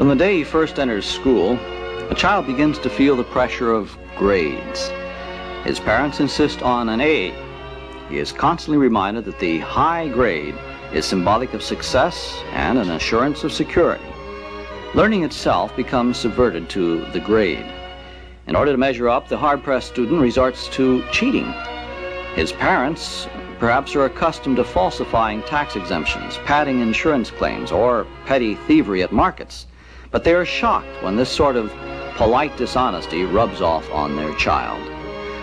From the day he first enters school, a child begins to feel the pressure of grades. His parents insist on an A. He is constantly reminded that the high grade is symbolic of success and an assurance of security. Learning itself becomes subverted to the grade. In order to measure up, the hard-pressed student resorts to cheating. His parents perhaps are accustomed to falsifying tax exemptions, padding insurance claims, or petty thievery at markets. But they are shocked when this sort of polite dishonesty rubs off on their child.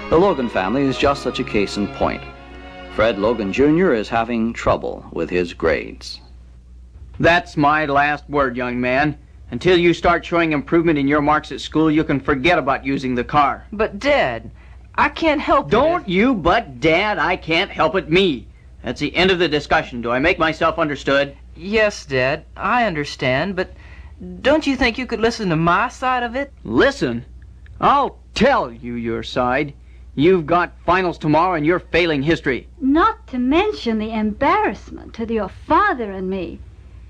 The Logan family is just such a case in point. Fred Logan Jr. is having trouble with his grades. That's my last word, young man. Until you start showing improvement in your marks at school, you can forget about using the car. But, Dad, I can't help it. Don't you but, Dad, I can't help it, me. That's the end of the discussion. Do I make myself understood? Yes, Dad, I understand, but don't you think you could listen to my side of it? Listen? I'll tell you your side. You've got finals tomorrow and you're failing history. Not to mention the embarrassment to your father and me.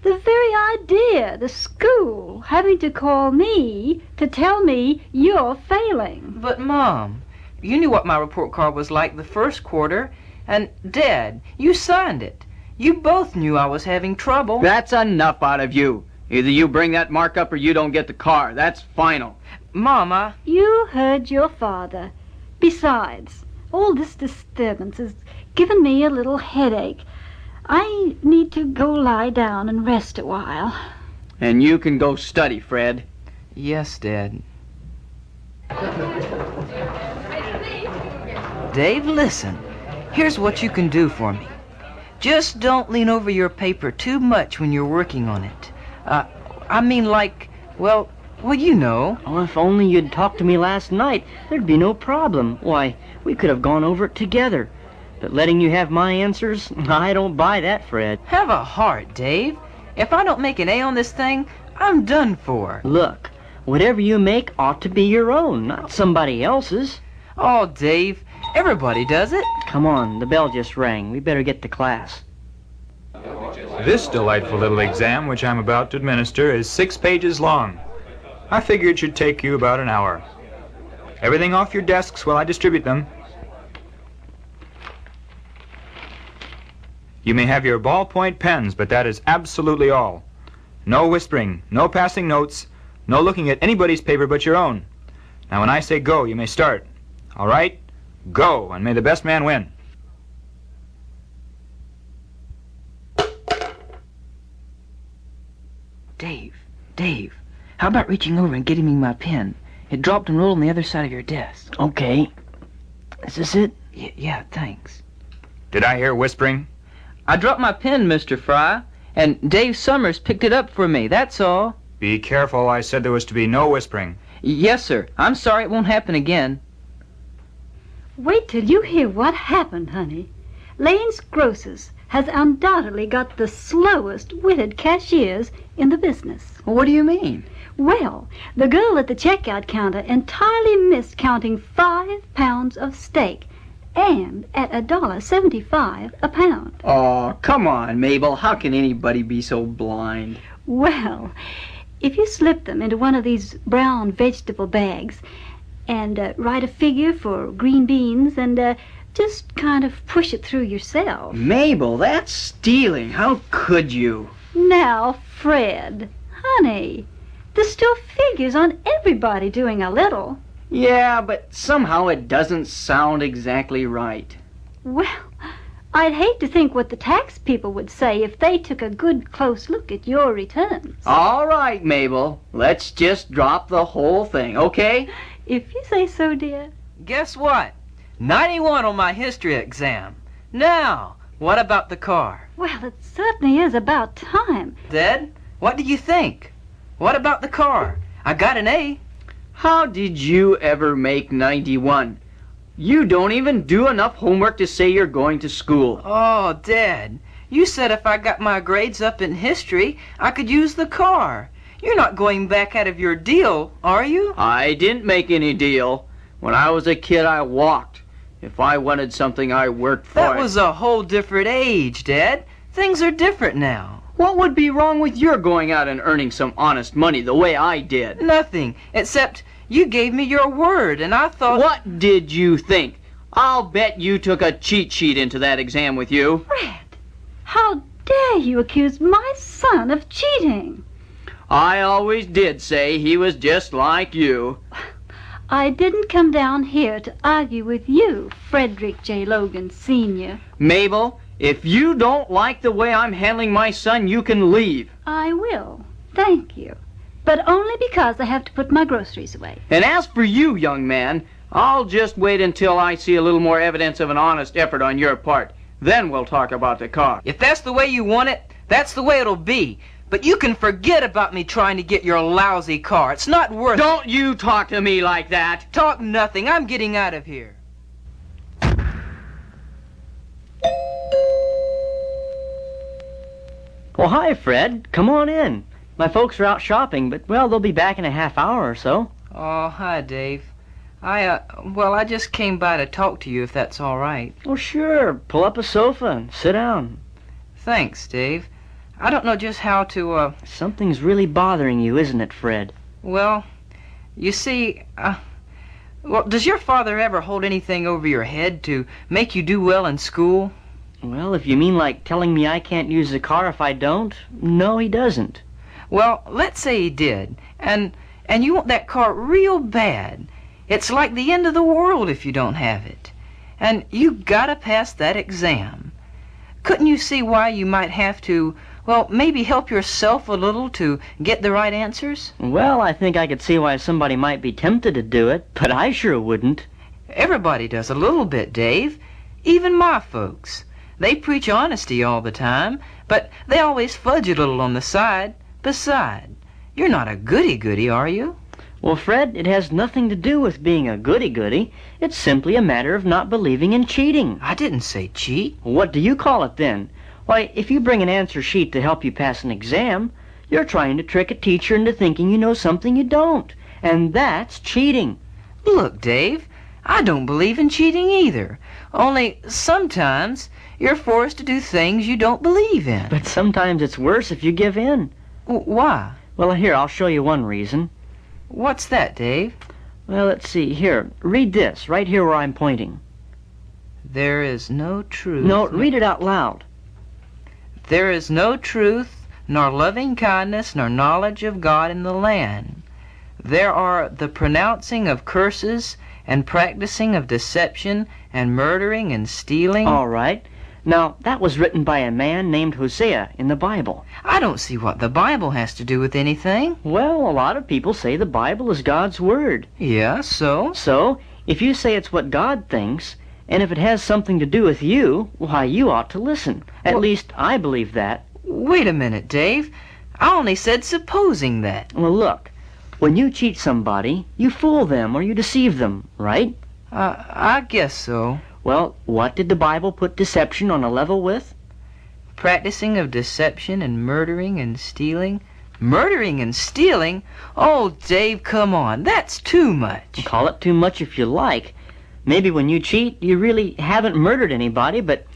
The very idea, the school having to call me to tell me you're failing. But, Mom, you knew what my report card was like the first quarter, and, Dad, you signed it. You both knew I was having trouble. That's enough out of you. Either you bring that mark up or you don't get the car. That's final. Mama. You heard your father. Besides, all this disturbance has given me a little headache. I need to go lie down and rest a while. And you can go study, Fred. Yes, Dad. Dave, listen. Here's what you can do for me. Just don't lean over your paper too much when you're working on it. I mean, like, well, you know. Oh, if only you'd talked to me last night, there'd be no problem. Why, we could have gone over it together. But letting you have my answers, I don't buy that, Fred. Have a heart, Dave. If I don't make an A on this thing, I'm done for. Look, whatever you make ought to be your own, not somebody else's. Oh, Dave, everybody does it. Come on, the bell just rang. We better get to class. This delightful little exam, which I'm about to administer, is 6 pages long. I figure it should take you about an hour. Everything off your desks while I distribute them. You may have your ballpoint pens, but that is absolutely all. No whispering, no passing notes, no looking at anybody's paper but your own. Now when I say go, you may start. All right? Go, and may the best man win. Dave, how about reaching over and getting me my pen? It dropped and rolled on the other side of your desk. Okay. Is this it? Yeah, thanks. Did I hear whispering? I dropped my pen, Mr. Fry, and Dave Summers picked it up for me, that's all. Be careful, I said there was to be no whispering. Yes, sir. I'm sorry it won't happen again. Wait till you hear what happened, honey. Lane's Grocers has undoubtedly got the slowest witted cashiers in the business. What do you mean? Well, the girl at the checkout counter entirely missed counting 5 pounds of steak, and at $1.75 a pound. Oh, come on, Mabel. How can anybody be so blind? Well, if you slip them into one of these brown vegetable bags and write a figure for green beans and just kind of push it through yourself. Mabel, that's stealing. How could you? Now, Fred, honey, there's still figures on everybody doing a little. Yeah, but somehow it doesn't sound exactly right. Well, I'd hate to think what the tax people would say if they took a good close look at your returns. All right, Mabel. Let's just drop the whole thing, okay? If you say so, dear. Guess what? 91 on my history exam. Now, what about the car? Well, it certainly is about time. Dad, what do you think? What about the car? I got an A. How did you ever make 91? You don't even do enough homework to say you're going to school. Oh, Dad, you said if I got my grades up in history, I could use the car. You're not going back out of your deal, are you? I didn't make any deal. When I was a kid, I walked. If I wanted something, I worked for it. That was a whole different age, Dad. Things are different now. What would be wrong with your going out and earning some honest money the way I did? Nothing, except you gave me your word, and I thought... What did you think? I'll bet you took a cheat sheet into that exam with you. Fred, how dare you accuse my son of cheating? I always did say he was just like you. I didn't come down here to argue with you, Frederick J. Logan, Sr. Mabel, if you don't like the way I'm handling my son, you can leave. I will, thank you. But only because I have to put my groceries away. And as for you, young man, I'll just wait until I see a little more evidence of an honest effort on your part. Then we'll talk about the car. If that's the way you want it, that's the way it'll be. But you can forget about me trying to get your lousy car. It's not worth it. Don't you talk to me like that. Talk nothing. I'm getting out of here. Well, hi, Fred. Come on in. My folks are out shopping, but, well, they'll be back in a half hour or so. Oh, hi, Dave. I just came by to talk to you, if that's all right. Oh, sure. Pull up a sofa and sit down. Thanks, Dave. I don't know just how to, Something's really bothering you, isn't it, Fred? Well, you see, does your father ever hold anything over your head to make you do well in school? Well, if you mean like telling me I can't use the car if I don't, no, he doesn't. Well, let's say he did, and you want that car real bad. It's like the end of the world if you don't have it. And you gotta pass that exam. Couldn't you see why you might have to, well, maybe help yourself a little to get the right answers? Well, I think I could see why somebody might be tempted to do it, but I sure wouldn't. Everybody does a little bit, Dave. Even my folks. They preach honesty all the time, but they always fudge a little on the side. Beside, you're not a goody-goody, are you? Well, Fred, it has nothing to do with being a goody-goody. It's simply a matter of not believing in cheating. I didn't say cheat. What do you call it then? Why, if you bring an answer sheet to help you pass an exam, you're trying to trick a teacher into thinking you know something you don't. And that's cheating. Look, Dave, I don't believe in cheating either. Only sometimes you're forced to do things you don't believe in. But sometimes it's worse if you give in. Why? Well, here, I'll show you one reason. What's that, Dave? Well, let's see. Here, read this, right here where I'm pointing. There is no truth. No, read it out loud. There is no truth, nor loving kindness, nor knowledge of God in the land. There are the pronouncing of curses, and practicing of deception, and murdering and stealing. All right. Now, that was written by a man named Hosea in the Bible. I don't see what the Bible has to do with anything. Well, a lot of people say the Bible is God's Word. Yeah, so? So, if you say it's what God thinks, and if it has something to do with you, why, you ought to listen. At least, I believe that. Wait a minute, Dave. I only said supposing that. Well, look, when you cheat somebody, you fool them or you deceive them, right? I guess so. Well, what did the Bible put deception on a level with? Practicing of deception and murdering and stealing. Murdering and stealing? Oh, Dave, come on. That's too much. Call it too much if you like. Maybe when you cheat, you really haven't murdered anybody, but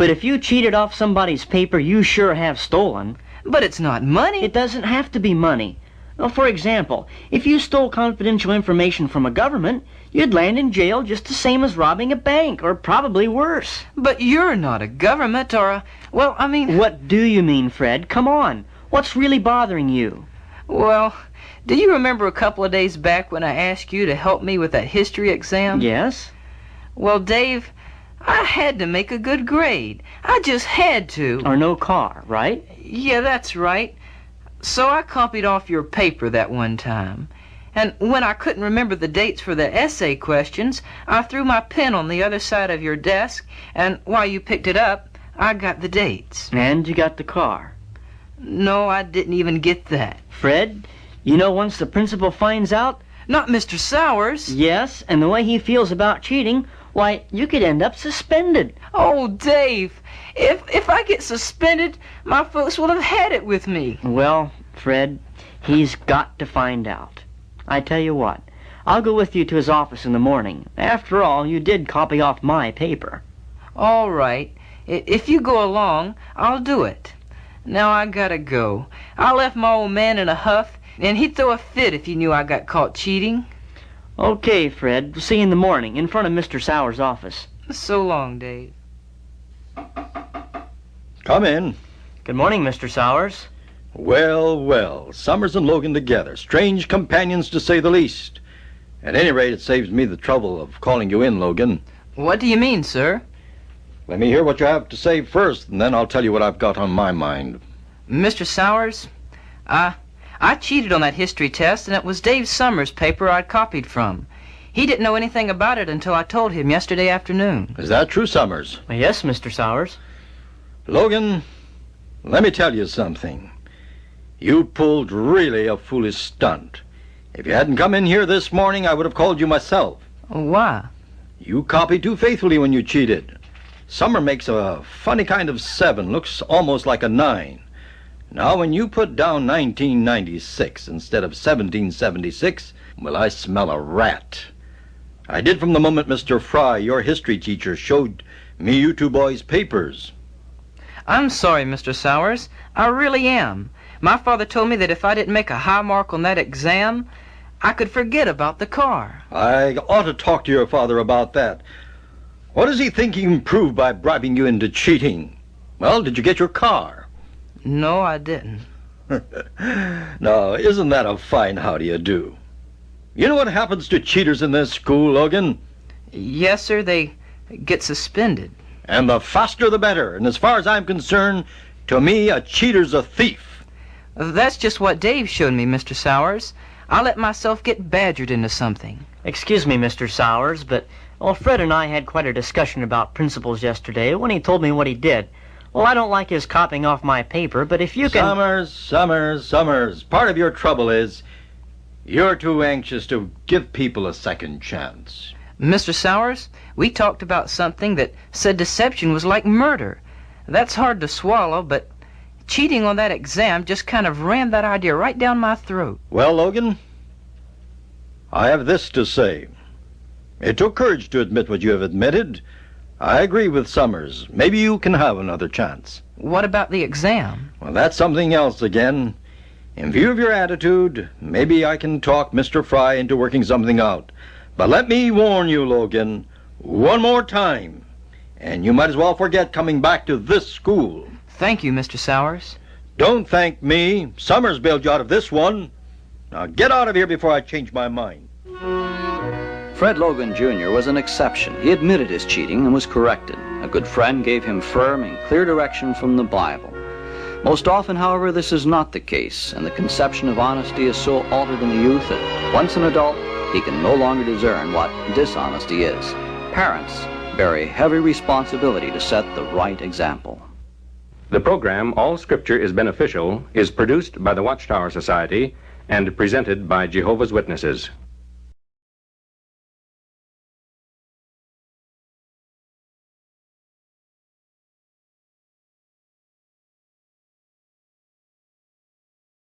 if you cheated off somebody's paper, you sure have stolen. But it's not money. It doesn't have to be money. Well, for example, if you stole confidential information from a government, you'd land in jail just the same as robbing a bank, or probably worse. But you're not a government or a... Well, I mean... What do you mean, Fred? Come on. What's really bothering you? Well, do you remember a couple of days back when I asked you to help me with that history exam? Yes. Well, Dave, I had to make a good grade. I just had to. Or no car, right? Yeah, that's right. So I copied off your paper that one time. And when I couldn't remember the dates for the essay questions, I threw my pen on the other side of your desk, and while you picked it up, I got the dates. And you got the car. No, I didn't even get that. Fred, you know once the principal finds out... Not Mr. Sowers. Yes, and the way he feels about cheating, why, you could end up suspended. Oh, Dave, if I get suspended, my folks will have had it with me. Well, Fred, he's got to find out. I tell you what, I'll go with you to his office in the morning. After all, you did copy off my paper. All right. If you go along, I'll do it. Now I gotta go. I left my old man in a huff, and he'd throw a fit if he knew I got caught cheating. Okay, Fred. See you in the morning in front of Mr. Sauer's office. So long, Dave. Come in. Good morning, Mr. Sauers. Well, well, Summers and Logan together. Strange companions, to say the least. At any rate, it saves me the trouble of calling you in, Logan. What do you mean, sir? Let me hear what you have to say first, and then I'll tell you what I've got on my mind. Mr. Sauers, I cheated on that history test, and it was Dave Summers' paper I'd copied from. He didn't know anything about it until I told him yesterday afternoon. Is that true, Summers? Yes, Mr. Sauers. Logan, let me tell you something. You pulled really a foolish stunt. If you hadn't come in here this morning, I would have called you myself. Why? You copied too faithfully when you cheated. Summer makes a funny kind of 7, looks almost like a 9. Now, when you put down 1996 instead of 1776, well, I smell a rat. I did from the moment Mr. Fry, your history teacher, showed me you two boys' papers. I'm sorry, Mr. Sauers. I really am. My father told me that if I didn't make a high mark on that exam, I could forget about the car. I ought to talk to your father about that. What does he think he can prove by bribing you into cheating? Well, did you get your car? No, I didn't. Now, isn't that a fine how do you do? You know what happens to cheaters in this school, Logan? Yes, sir, they get suspended. And the faster the better. And as far as I'm concerned, to me, a cheater's a thief. That's just what Dave showed me, Mr. Sauers. I let myself get badgered into something. Excuse me, Mr. Sauers, but Fred and I had quite a discussion about principles yesterday when he told me what he did. Well, I don't like his copying off my paper, but if you can... Summers. Part of your trouble is you're too anxious to give people a second chance. Mr. Sauers, we talked about something that said deception was like murder. That's hard to swallow, but cheating on that exam just kind of rammed that idea right down my throat. Well, Logan, I have this to say. It took courage to admit what you have admitted. I agree with Summers. Maybe you can have another chance. What about the exam? Well, that's something else again. In view of your attitude, maybe I can talk Mr. Fry into working something out. But let me warn you, Logan, one more time, and you might as well forget coming back to this school. Thank you, Mr. Sauers. Don't thank me. Summers bailed you out of this one. Now get out of here before I change my mind. Fred Logan, Jr. was an exception. He admitted his cheating and was corrected. A good friend gave him firm and clear direction from the Bible. Most often, however, this is not the case, and the conception of honesty is so altered in the youth that once an adult, he can no longer discern what dishonesty is. Parents bear a heavy responsibility to set the right example. The program, All Scripture is Beneficial, is produced by the Watchtower Society and presented by Jehovah's Witnesses.